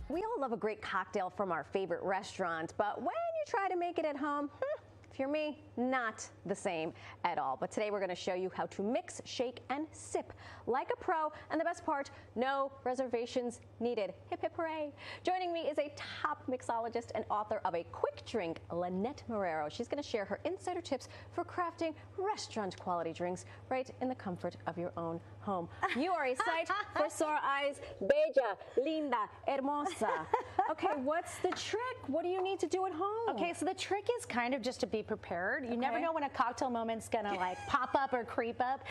We all love a great cocktail from our favorite restaurant, but when you try to make it at home, if you're me, not the same at all. But today we're going to show you how to mix, shake, and sip like a pro. And the best part, no reservations needed. Hip, hip, hooray. Joining me is a top mixologist and author of A Quick Drink, Lynette Marrero. She's going to share her insider tips for crafting restaurant quality drinks right in the comfort of your own home. You are a sight for sore eyes. Bella, linda, hermosa. Okay, what's the trick? What do you need to do at home? Okay, so the trick is kind of just to be prepared. You never know when a cocktail moment's gonna like pop up or creep up.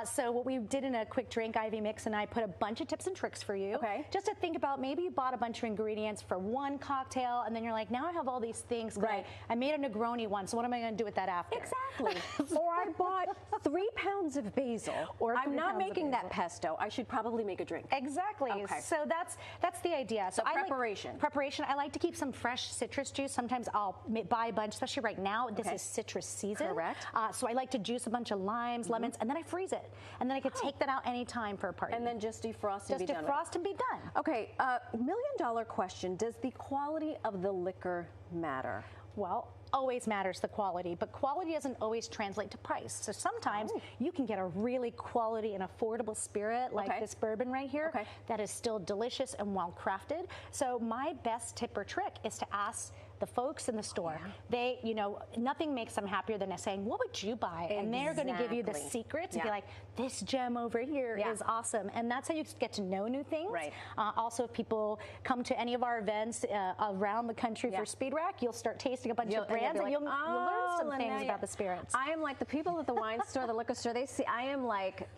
So what we did in A Quick Drink, Ivy Mix and I put a bunch of tips and tricks for you. Just to think about, maybe you bought a bunch of ingredients for one cocktail and then you're like, now I have all these things. I made a Negroni once, so what am I gonna do with that after? Exactly. Or I bought 3 pounds of basil. Or I'm not making that pesto. I should probably make a drink. Exactly. Okay. So that's the idea. So preparation. Preparation. I like to keep some fresh citrus juice. Sometimes I'll buy a bunch, especially right now. This is citrus season. Correct. So I like to juice a bunch of limes, lemons, and then I freeze it. And then I could take that out anytime for a party. And then just defrost and be done. Just defrost and be done. Okay, $1 million question. Does the quality of the liquor matter? Well, always matters the quality, but quality doesn't always translate to price. So sometimes you can get a really quality and affordable spirit like this bourbon right here that is still delicious and well crafted. So my best tip or trick is to ask the folks in the store. They, you know, nothing makes them happier than saying, what would you buy? And they're going to give you the secrets and be like, this gem over here is awesome. And that's how you get to know new things. Also, if people come to any of our events around the country for Speed Rack, you'll start tasting a bunch of brands and you'll learn some things about the spirits. I am like the people at the wine store, the liquor store, they see, I am like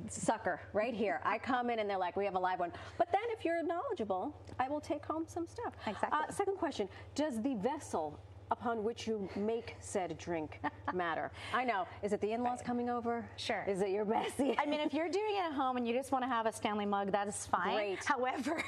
sucker right here. I come in and they're like, we have a live one. But then if you're knowledgeable, I will take home some stuff. Exactly. Second question, does the vessel upon which you make said drink matter? I know. Is it the in-laws coming over? Sure. Is it your bestie? I mean, if you're doing it at home and you just want to have a Stanley mug, that is fine. Great. However,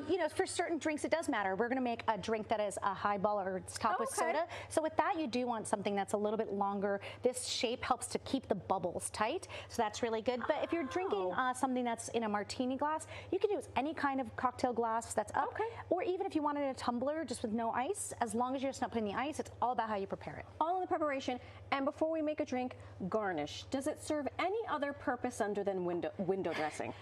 you know, for certain drinks, it does matter. We're going to make a drink that is a highball or it's top with soda. So with that, you do want something that's a little bit longer. This shape helps to keep the bubbles tight. So that's really good. But if you're drinking something that's in a martini glass, you can use any kind of cocktail glass that's up. Or even if you wanted a tumbler just with no ice, as long as you're not putting the ice, it's all about how you prepare it. All in the preparation. And before we make a drink, garnish. Does it serve any other purpose other than window dressing?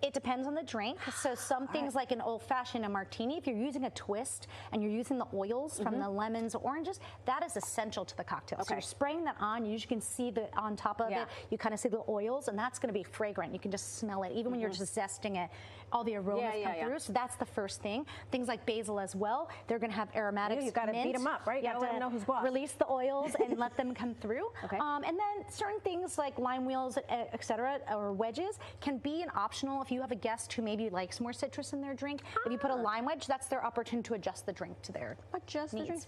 It depends on the drink. So some things like an old-fashioned, a martini, if you're using a twist and you're using the oils from the lemons, oranges, that is essential to the cocktail. So you're spraying that on, you can see the on top of it, you kind of see the oils, and that's going to be fragrant. You can just smell it. Even when you're just zesting it, all the aromas come through. So that's the first thing. Things like basil as well, they're going to have aromatics. You've got to beat them up, right? You have to know who's boss. Release the oils and let them come through. And then certain things like lime wheels, etc., or wedges can be an optional. If you have a guest who maybe likes more citrus in their drink, if you put a lime wedge, that's their opportunity to adjust the drink to their needs. The drink.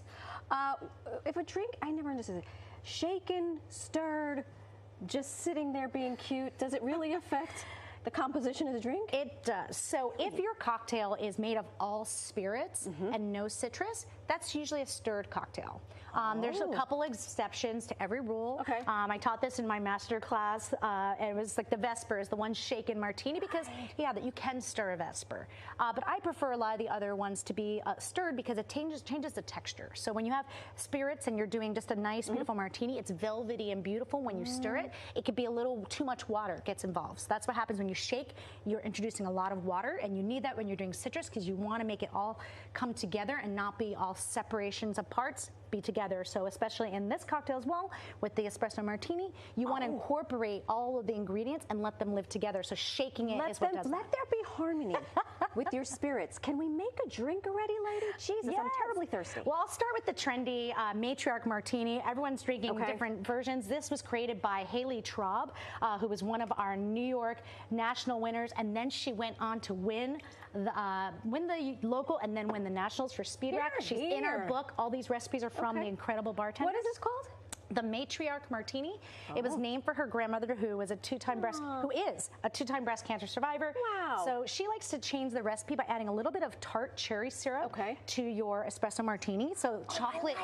If a drink, I never understood it, shaken, stirred, just sitting there being cute, does it really affect the composition of the drink? It does. So if your cocktail is made of all spirits and no citrus, that's usually a stirred cocktail. There's a couple exceptions to every rule. I taught this in my master class. It was like the Vesper is the one shaken martini because, that you can stir a Vesper. But I prefer a lot of the other ones to be stirred because it changes the texture. So when you have spirits and you're doing just a nice, beautiful martini, it's velvety and beautiful. When you stir it, it could be a little too much water gets involved. So that's what happens when you shake. You're introducing a lot of water, and you need that when you're doing citrus because you want to make it all come together and not be all separations of parts. Be together. So especially in this cocktail as well, with the espresso martini, you want to incorporate all of the ingredients and let them live together. So shaking it is what does that. Let there be harmony with your spirits. Can we make a drink already, lady? Jesus, I'm terribly thirsty. Well, I'll start with the trendy matriarch martini. Everyone's drinking different versions. This was created by Haley Traub, who was one of our New York national winners, and then she went on to win the local and then win the nationals for Speed Rack. She's in our book. All these recipes are from the incredible bartenders. What is this called? The Matriarch Martini. It was named for her grandmother, who is a two-time breast cancer survivor. Wow. So she likes to change the recipe by adding a little bit of tart cherry syrup to your espresso martini. So chocolate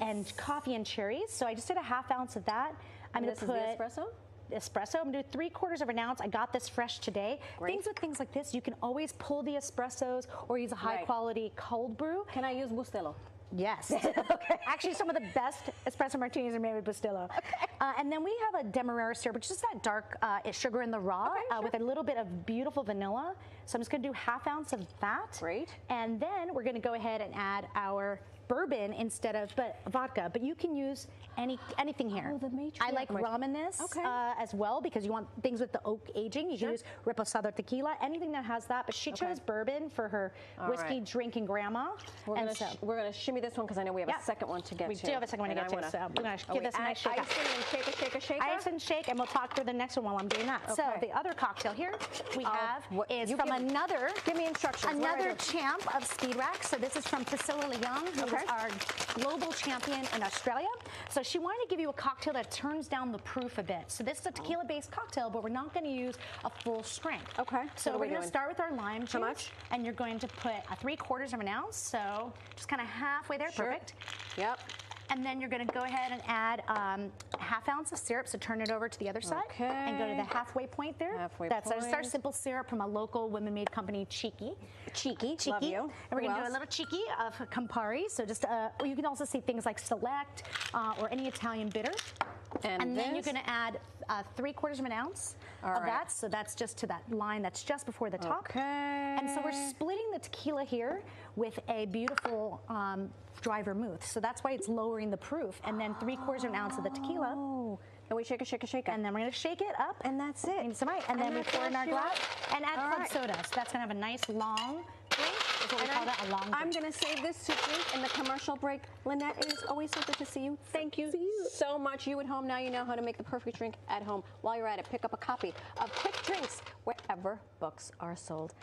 and coffee and cherries. So I just did a half ounce of that. I'm going to put the espresso? espresso. I'm gonna do 3/4 of an ounce. I got this fresh today. Great. Things like this, you can always pull the espressos or use a high quality cold brew. Can I use Bustelo? Yes. Okay. Actually, some of the best espresso martinis are made with Bustelo. Okay. And then we have a Demerara syrup, which is that dark sugar in the raw with a little bit of beautiful vanilla. So I'm just going to do 1/2 ounce of that. Great. And then we're going to go ahead and add our bourbon instead of vodka, but you can use anything here. Oh, the matrix. I like rum in this as well because you want things with the oak aging. You can use Reposado tequila, anything that has that. But she chose bourbon for her whiskey drinking grandma. We're gonna shimmy this one because I know we have a second one to get to. We do have a second one to get to, so we're gonna give this a nice shake. Ice and shake. Ice and shake, and we'll talk through the next one while I'm doing that. So the other cocktail here we have is from another. Give me instructions. Another champ of Speed Rack. So this is from Priscilla Leung, who is our global champion in Australia. So she wanted to give you a cocktail that turns down the proof a bit. So this is a tequila-based cocktail, but we're not going to use a full strength. Okay. So we're going to start with our lime juice. How much? And you're going to put 3/4 of an ounce. So just kind of halfway there. Perfect. Yep. And then you're going to go ahead and add 1/2 ounce of syrup. So turn it over to the other side and go to the halfway point there. That's our simple syrup from a local women-made company, Cheeky. Love you. And we're going to do a little Cheeky of Campari. So just, you can also see things like Select or any Italian bitter. And then you're going to add 3/4 of an ounce of that. So that's just to that line that's just before the top. Okay. And so we're splitting the tequila here with a beautiful dry vermouth. So that's why it's lowering the proof. And then 3/4 of an ounce of the tequila. And we shake it. And then we're going to shake it up. And that's it. And then we pour in our glass and add club soda. So that's going to have a nice long drink. That's what we call that, a long drink. I'm going to save this to drink in the commercial break. Lynette, it is always so good to see you. Thank you so much. You at home, now you know how to make the perfect drink at home. While you're at it, pick up a copy of Quick Drinks wherever books are sold.